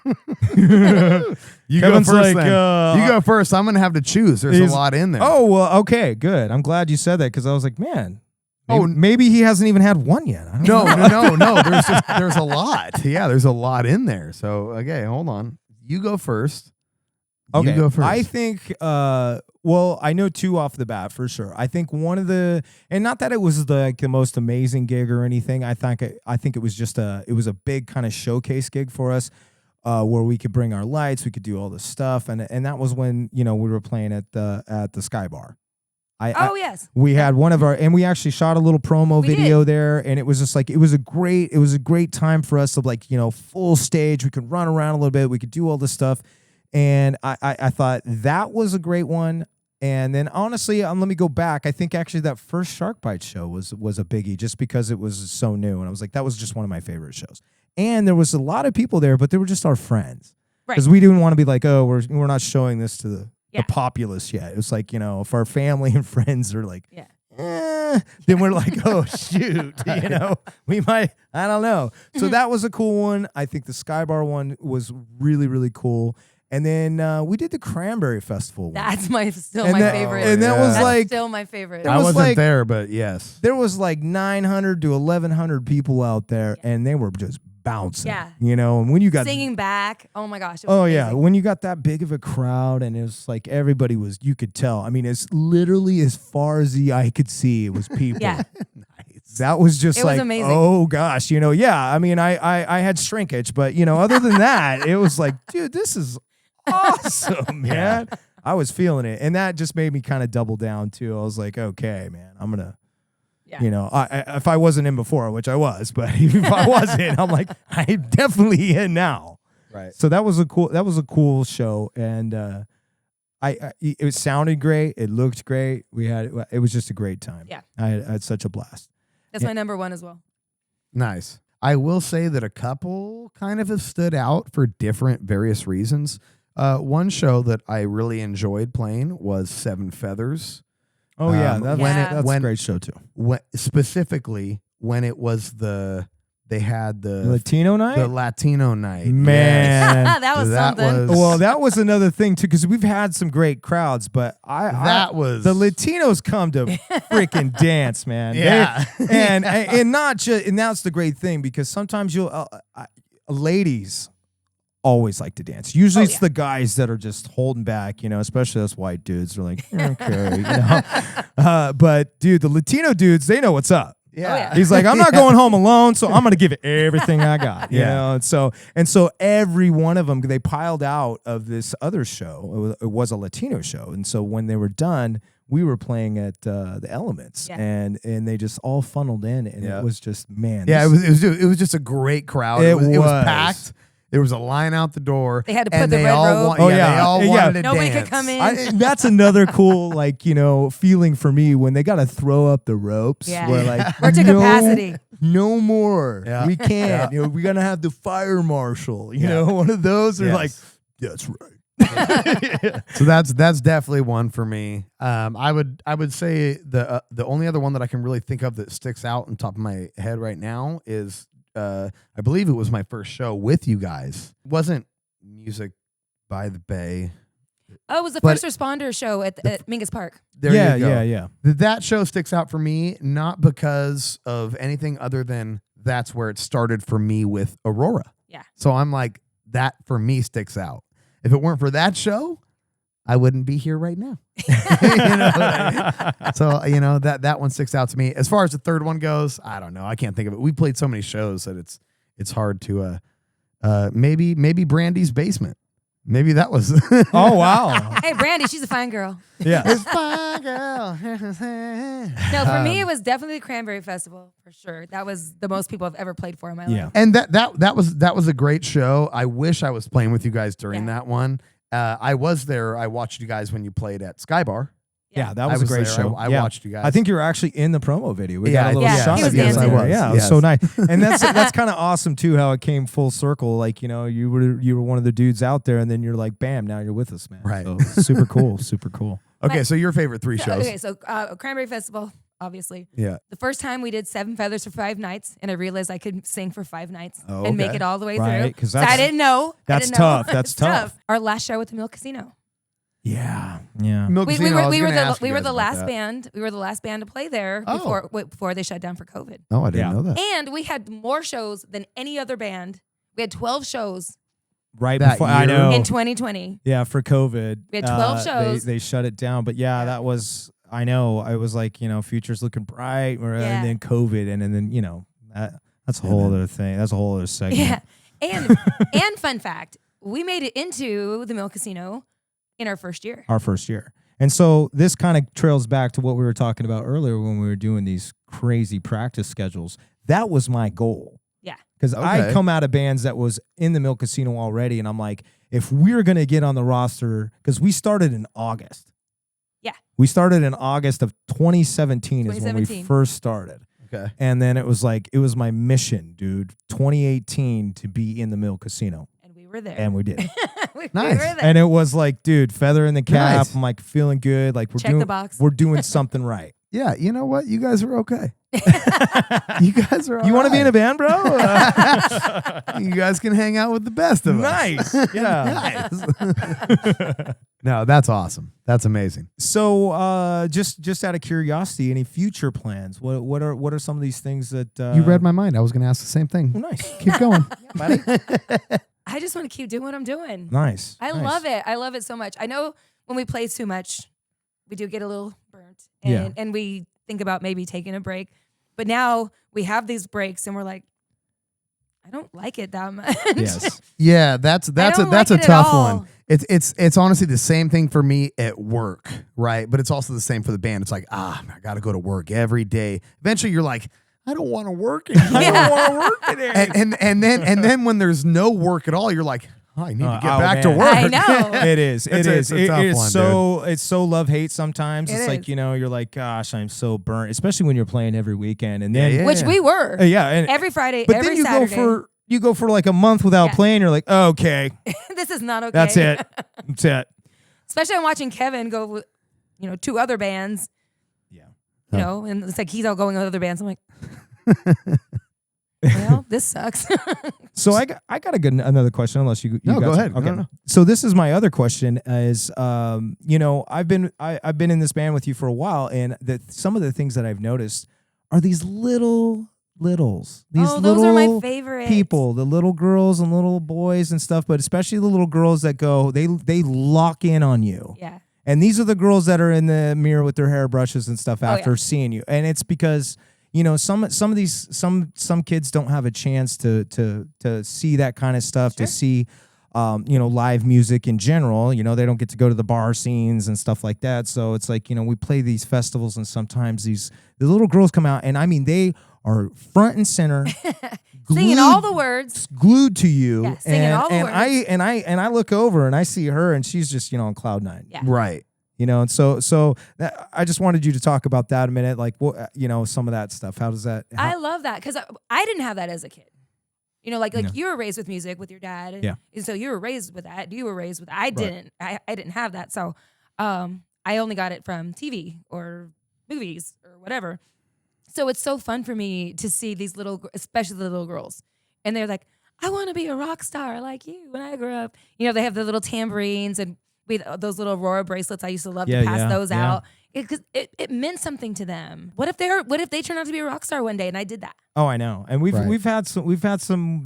You Kevin's go first. like, You go first. I'm gonna have to choose. There's a lot in there. Oh, well, okay, good. I'm glad you said that because I was like, man. Maybe he hasn't even had one yet. I don't know. No. There's a lot. Yeah, there's a lot in there. So okay, hold on. You go first. Okay. You go first. I think. Well, I know 2 off the bat for sure. I think one of the, and not that it was the most amazing gig or anything. I think it was just it was a big kind of showcase gig for us, where we could bring our lights, we could do all this stuff, and that was when we were playing at the Sky Bar. Yes. We had one of our, and we actually shot a little promo video there, and it was just like, it was a great time for us to full stage. We could run around a little bit. We could do all this stuff. And I thought that was a great one. And then honestly, let me go back. I think actually that first Shark Bite show was a biggie just because it was so new. And I was like, that was just one of my favorite shows. And there was a lot of people there, but they were just our friends. Because we didn't want to be like, oh, we're not showing this to the populace yet. It was like, if our family and friends are like, then we're like, oh, shoot, we might, I don't know. So that was a cool one. I think the Sky Bar one was really, really cool. And then we did the Cranberry Festival one. That's still my favorite. And that was still my favorite. I wasn't there, but yes. There was like 900 to 1,100 people out there, and they were just bouncing. Yeah. And when you got singing back, oh my gosh. It was amazing. When you got that big of a crowd, and it was like everybody was, you could tell. I mean, it's literally as far as the eye could see, it was people. Yeah. That was just it was amazing. Oh gosh, I mean, I had shrinkage, but other than that, it was like, dude, this is awesome, man. I was feeling it, and that just made me kind of double down too. I was like, okay, man, I'm gonna, if I wasn't in before, which I was, but if I wasn't, I'm like, I'm definitely in now. Right. So that was a cool show, and it sounded great, it looked great. It was just a great time. Yeah, I had such a blast. That's my number 1 as well. Nice. I will say that a couple kind of have stood out for different various reasons. One show that I really enjoyed playing was Seven Feathers. Oh yeah, that's a great show too. Specifically when it was they had the Latino night. The Latino night, man, yes. That was something. That was another thing too, because we've had some great crowds, but the Latinos come to freaking dance, man. Yeah, and not just, and that's the great thing, because sometimes ladies always like to dance. Usually it's the guys that are just holding back, especially us white dudes are like, okay, but dude, the Latino dudes, they know what's up. Yeah. He's like, I'm not going home alone, so I'm going to give it everything I got. You know? And so every one of them, they piled out of this other show. It was a Latino show. And so when they were done, we were playing at the Elements, and they just all funneled in, and it was just, man. Yeah, it was just a great crowd. It was packed. There was a line out the door. They had to put the red robe. They all wanted to Nobody dance. could come in. That's another cool, feeling for me when they got to throw up the ropes. Yeah. Where we're to capacity. No more. Yeah. We can't. We're gonna have the fire marshal. One of those. Are like, that's right. So that's definitely one for me. I would say the only other one that I can really think of that sticks out on top of my head right now is. I believe it was my first show with you guys. It wasn't Music by the Bay. Oh, it was the first responder show at Mingus Park. There you go. Yeah. That show sticks out for me, not because of anything other than that's where it started for me with Aurora. Yeah. So I'm like, that for me sticks out. If it weren't for that show, I wouldn't be here right now. You know what I mean? So, you know, that one sticks out to me. As far as the third one goes, I don't know. I can't think of it. We played so many shows that it's hard to maybe Brandy's basement. Maybe that was Oh wow. Hey, Brandy, she's a fine girl. Yeah. It's fine, girl. No, for me, it was definitely the Cranberry Festival for sure. That was the most people I've ever played for in my Yeah. life. And that was a great show. I wish I was playing with you guys during that one. I was there. I watched you guys when you played at Sky Bar. Yeah, that I was a great there. show. I Yeah. watched you guys. I think you were actually in the promo video. We Yeah, got a little yeah, shot he was of you. dancing. there. I was. Yeah, it was Yes. so nice. And that's kind of awesome too, how it came full circle. Like, you know, you were one of the dudes out there, and then you're like, bam, now you're with us, man. Right. So, super cool. Super cool. Okay, so your favorite 3 shows. Okay, so Cranberry Festival, obviously. Yeah. The first time we did 7 Feathers for 5 nights, and I realized I could sing for 5 nights Oh, and make okay. it all the way Right, through. 'cause So that's- I didn't know. that's I didn't know. tough. That's It's tough. Our last show at the Mill Casino. Yeah. Yeah. Milk We Casino, I were was we were gonna ask the you we were guys the about last that. band. We were the last band to play there Oh. before they shut down for COVID. Oh, I didn't Yeah. know that. And we had more shows than any other band. We had 12 shows Right That before I year? know. in 2020. Yeah, for COVID. We had 12 shows. They shut it down. But yeah, that was, I know. I was like, you know, future's looking bright. Yeah. And then COVID. And then, you know, that's a whole other thing. That's a whole other segment. Yeah. And fun fact, we made it into the Mill Casino in our first year. Our first year. And so this kind of trails back to what we were talking about earlier when we were doing these crazy practice schedules. That was my goal. Yeah. Because I Okay. come out of bands that was in the Mill Casino already. And I'm like, if we're going to get on the roster, because we started in August. Yeah. We started in August of 2017 is when we 2017. first started. Okay. And then it was like, it was my mission, dude, 2018 to be in the Mill Casino. And we were there. And we did. we Nice. were there. And it was like, dude, feather in the cap. Nice. I'm like feeling good. Like Check the box. we're doing something right. Yeah, you know what? You guys are okay. You guys are all You want to be in a band, bro? You guys can hang out with the best of us. Nice. Yeah. Nice. No, that's awesome. That's amazing. So, just out of curiosity, any future plans? What are some of these things that You read my mind. I was going to ask the same Oh, thing. nice, Keep going. buddy. I just want to keep doing what I'm doing. Nice. I nice. love it. I love it so much. I know when we play too much, we do get a little burnt. Yeah. And we think about maybe taking a break. But now we have these breaks and we're like, I don't like it that much. Yes. Yeah, that's don't a like it at tough all. one. It's honestly the same thing for me at work, right? But it's also the same for the band. It's like, I got to go to work every day. Eventually, you're like, I don't want to work anymore. I don't want to work today. and then when there's no work at all, you're like, I need to get back to man. work. I know. It is. It It's is. a tough It is one, so. It's so love hate sometimes. It It's like, is. you know, you're like, gosh, I'm so burnt. Especially when you're playing every weekend, and then Yeah. Which we were. yeah, and Every Friday, but every then you Saturday. go for like a month without Yeah. playing. You're like, okay, This is not okay. that's it. That's it. Especially I'm watching Kevin go with, 2 other bands, Yeah. and it's like he's all going with other bands. I'm like, well, this sucks. So I got a good another question. Unless you No, got go some- ahead. Okay. No. So this is my other question. Is I've been in this band with you for a while, and some of the things that I've noticed are these littles. These Oh, little those are my favorite people, the little girls and little boys and stuff, but especially the little girls that go, they lock in on you. Yeah. And these are the girls that are in the mirror with their hairbrushes and stuff after yeah. seeing you. And it's because, some of these some kids don't have a chance to see that kind of stuff, Sure. to see live music in general. They don't get to go to the bar scenes and stuff like that. So it's like, we play these festivals, and sometimes the little girls come out, and I mean, they are front and center, Singing all the words. glued to you. Yeah, singing all the and words. I look over and I see her, and she's just on cloud 9. Yeah. Right. And so I just wanted you to talk about that a minute, like what some of that stuff. How does that? I love that because I didn't have that as a kid. Like No. you were raised with music with your dad. Yeah. And so you were raised with that. You were raised with I didn't. I didn't have that. So I only got it from TV or movies or whatever. So it's so fun for me to see these especially the little girls. And they're like, I want to be a rock star like you when I grew up. They have the little tambourines and those little Aurora bracelets. I used to love to pass those out. Because it meant something to them. What if they turn out to be a rock star one day? And I did that. Oh, I know. And we've Right. we've had some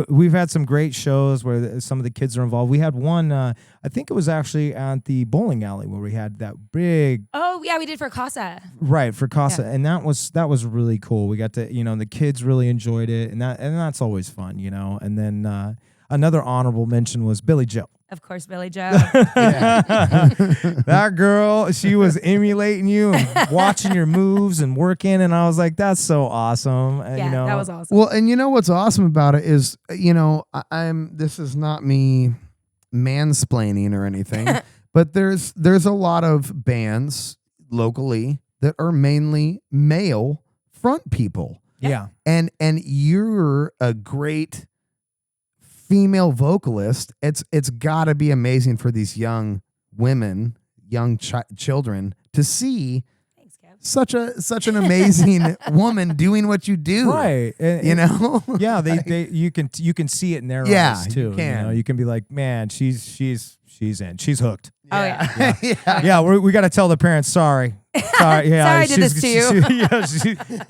we've had some great shows where some of the kids are involved. We had one, I think it was actually at the bowling alley where we had that big, Oh yeah, we did for Casa. right, for Casa. Yeah. And that was really cool. We got to, the kids really enjoyed it, and that's always fun, and then another honorable mention was Billy Joe. Of course, Billy Joe. That girl, she was emulating you and watching your moves and working, and I was like, that's so awesome. And, Yeah, that was awesome. Well, and you know what's awesome about it is, this is not me mansplaining or anything, but there's a lot of bands locally that are mainly male front people. Yeah. And you're a great female vocalist. It's got to be amazing for these young women, young children to see Thanks, Kev. such an amazing woman doing what you do. Right. Yeah, you can see it in their eyes too. You can. You can be like, man, she's in. She's hooked. Oh yeah. Yeah, we got to tell the parents, sorry. Yeah, Sorry I did this to you.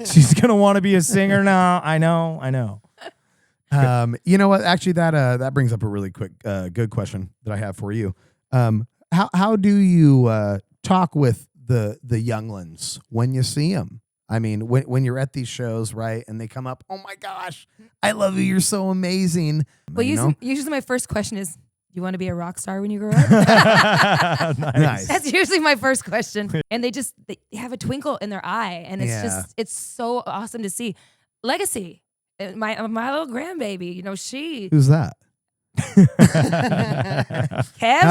She's going to want to be a singer now. I know. You know what? Actually, that brings up a really quick, good question that I have for you. How do you talk with the younglings when you see them? I mean, when you're at these shows, right, and they come up, oh my gosh, I love you, you're so amazing. Well, usually my first question is, you want to be a rock star when you grow up? Nice. That's usually my first question. And they have a twinkle in their eye, and it's so awesome to see. Legacy. My little grandbaby, she. Who's that? Kev's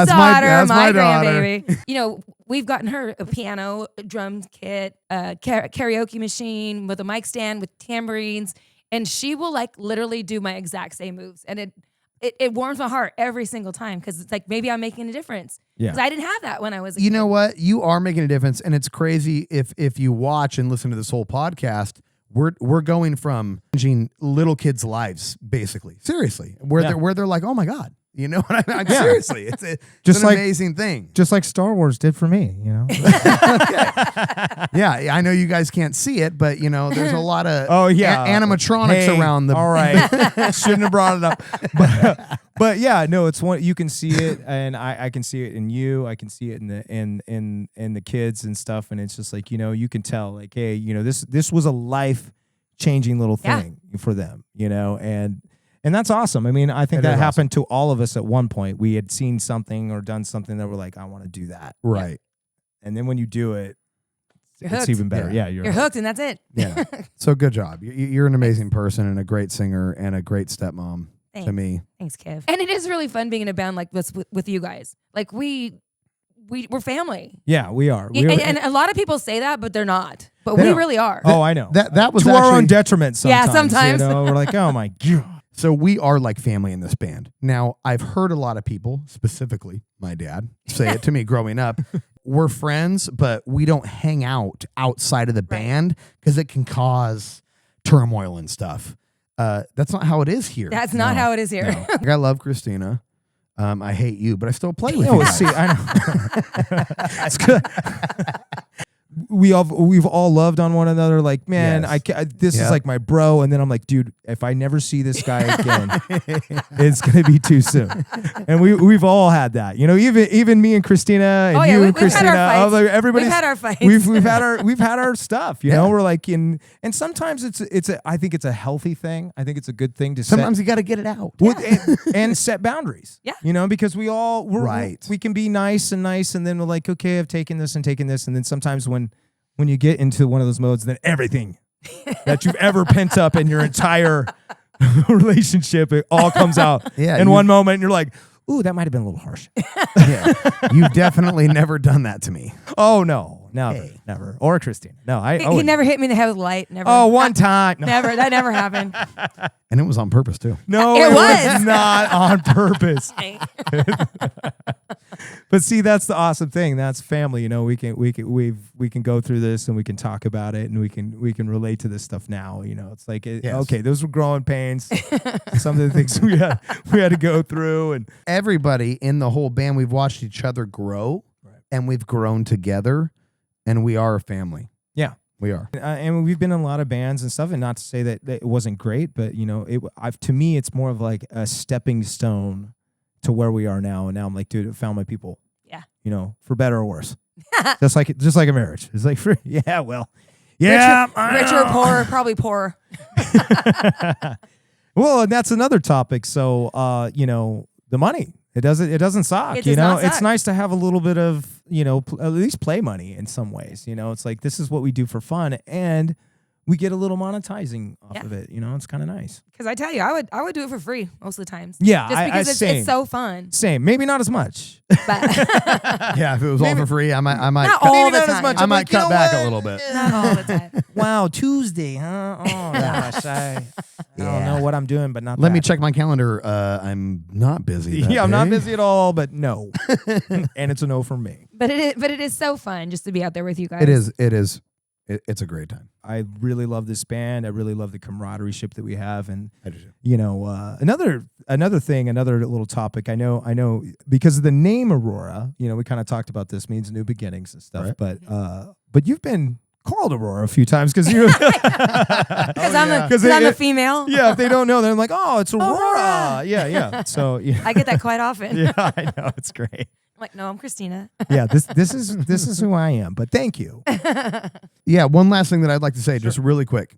daughter, my daughter. grandbaby. We've gotten her a piano, a drum kit, a karaoke machine with a mic stand with tambourines, and she will literally do my exact same moves, and it warms my heart every single time because it's like maybe I'm making a difference. Yeah, because I didn't have that when I was a kid. You know what? You are making a difference, and it's crazy if you watch and listen to this whole podcast. We're going from changing little kids' lives, basically. Seriously, where they're like, oh my God, you know what I mean? Seriously, it's an amazing thing. Just like Star Wars did for me, Yeah, I know you guys can't see it, but there's a lot of animatronics around the. All right, shouldn't have brought it up, but yeah, no, it's one you can see it, and I can see it in you. I can see it in the kids and stuff, and it's just like you can tell like, hey, this was a life changing little thing for them, and that's awesome. I mean, I think that happened to all of us at one point. We had seen something or done something that we're like, I want to do that, right? And then when you do it, You're it's hooked. even better. Yeah, You're hooked, and that's it. Yeah. So good job. You're an amazing person and a great singer and a great stepmom to me. Thanks, Kev. And it is really fun being in a band like this with you guys. Like we're family. Yeah, we are. And a lot of people say that, but they're not. But we really are. Oh, I know. That was to our own actually- detriment sometimes. Yeah, sometimes. We're like, oh my God. So we are like family in this band. Now, I've heard a lot of people, specifically my dad, say it to me growing up. We're friends, but we don't hang out outside of the band because it can cause turmoil and stuff. That's not how it is here. That's not how it is here. No. Like, I love Christina. I hate you, but I still play with Oh, you. see, I know. It's good. We've all loved on one another. Like, man, Yes. This is like my bro, and then I'm like, dude, if I never see this guy again, it's gonna be too soon. And we've all had that, even me and Christina and you and we've Christina. had our fights. Everybody's We've had our fights. We've had our stuff. We're like and sometimes I think it's a healthy thing. I think it's a good thing to Sometimes you got to get it out. and set boundaries. Yeah. Because we can be nice, and then we're like, okay, I've taken this, and then sometimes when you get into one of those modes, then everything that you've ever pent up in your entire relationship, it all comes out in one moment, and you're like, ooh, that might have been a little harsh. Yeah. You've definitely never done that to me. Oh, no, never. Or Christine. No, He never hit me in the head with light. Never. Oh, one time. No. Never. That never happened. And it was on purpose, too. No, It it was. was not on purpose. But see, that's the awesome thing. That's family. We can go through this, and we can talk about it, and we can relate to this stuff now. It's like, okay, those were growing pains. Some of the things we had to go through, and everybody in the whole band, we've watched each other grow, and we've grown together, and we are a family. Yeah. We are. And we've been in a lot of bands and stuff, and not to say that it wasn't great, but to me, it's more of like a stepping stone to where we are now. And now I'm like, dude, I found my people. Yeah. For better or worse. just like a marriage. It's like, yeah, richer or poorer, probably poorer. Well, and that's another topic. So, the money. It doesn't suck. It does not It's suck. nice to have a little bit of, at least play money in some ways. It's like, this is what we do for fun, and we get a little monetizing off of it. It's kind of nice. Because I tell you, I would do it for free most of the times. Yeah, just because same. it's so fun. Same. Maybe not as much. But Yeah, if it was all for free, I might Not all the not as time. much. I I'm might like, you cut know back what? a little bit. not all the time. Wow, Tuesday, huh? Oh gosh, I don't know what I'm doing, but not. Let me that. check my calendar. I'm not busy. that Yeah, I'm not day. busy at all, but no, and it's a no from me. But it is so fun just to be out there with you guys. It is. It's a great time. I really love this band. I really love the camaraderie ship that we have, and I do too. another thing, another little topic. I know because of the name Aurora. We kind of talked about this means new beginnings and stuff. Right. But you've been called Aurora a few times because you. Because I'm the female. Yeah, if they don't know, they're like, oh, it's Aurora. Aurora. Yeah. So yeah, I get that quite often. yeah, I know it's great. I'm like, no, I'm Christina. Yeah, this is who I am. But thank you. Yeah, one last thing that I'd like to say, just really quick.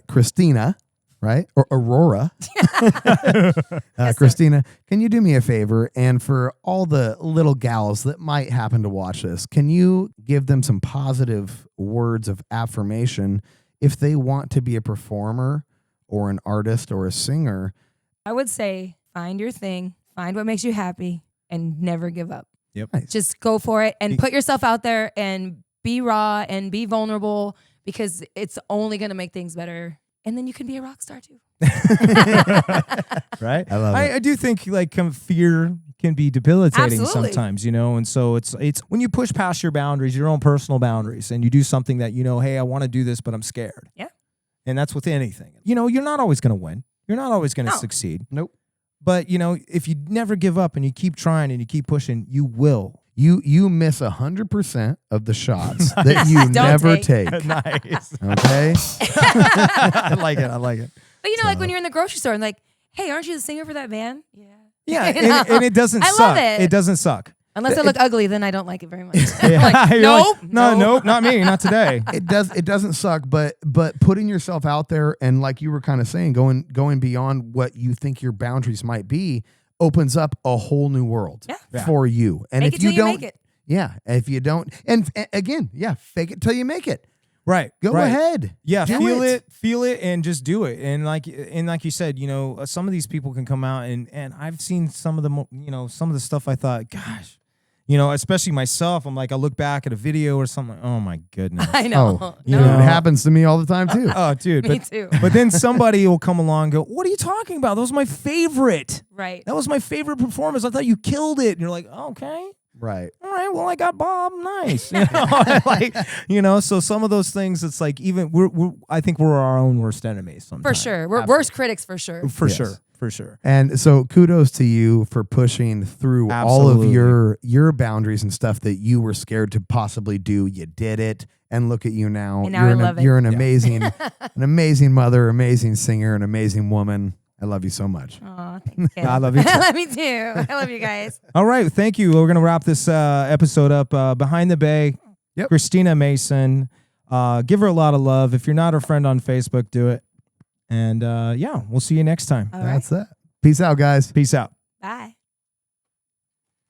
Christina, right? Or Aurora. Christina, can you do me a favor? And for all the little gals that might happen to watch this, can you give them some positive words of affirmation if they want to be a performer or an artist or a singer? I would say find your thing, find what makes you happy, and never give up. Yep. Nice. Just go for it and put yourself out there and be raw and be vulnerable, because it's only going to make things better. And then you can be a rock star too. Right? I love it. I do think like fear can be debilitating Absolutely. sometimes, and so it's when you push past your boundaries, your own personal boundaries, and you do something that hey, I want to do this, but I'm scared. Yeah. And that's with anything. You're not always going to win. You're not always going to No. succeed. Nope. But if you never give up and you keep trying and you keep pushing, you will. You miss 100% of the shots that you Don't never take. take. Nice. Okay? I like it. But like when you're in the grocery store and like, hey, aren't you the singer for that band? Yeah. Yeah, You know? and it doesn't I suck. love it. It doesn't suck. Unless I look ugly, then I don't like it very much. Yeah. Like, You're nope. Nope, not me, not today. It doesn't suck, but putting yourself out there and like you were kind of saying, going beyond what you think your boundaries might be opens up a whole new world Yeah. for you. And Make if it till you you don't, make it. yeah, if you don't, and again, yeah, fake it till you make it. Right. Go right. ahead. Yeah, Do feel it, and just do it. And like you said, some of these people can come out and I've seen some of the some of the stuff I thought, gosh, especially myself. I'm like, I look back at a video or something. Like, oh my goodness. I know. Oh, You dude, know. it happens to me all the time too. Oh, dude. Me too. But then somebody will come along and go, what are you talking about? That was my favorite. Right. That was my favorite performance. I thought you killed it. And you're like, okay. Right. All right, well, I got Bob. Nice. So some of those things, it's like even I think we're our own worst enemies sometimes. For sure. We're worst critics for sure. For Yes. sure. For sure. And so kudos to you for pushing through all of Absolutely. your boundaries and stuff that you were scared to possibly do. You did it. And look at you now. And now I love it. You're an amazing, an amazing mother, amazing singer, an amazing woman. I love you so much. Aw, thanks, kid. I love you too. I love you too. I love you guys. All right, thank you. We're gonna wrap this episode up. Behind the Bay, Yep. Christina Mason. Give her a lot of love. If you're not her friend on Facebook, do it. And we'll see you next time. All right. That's that. Peace out, guys. Peace out.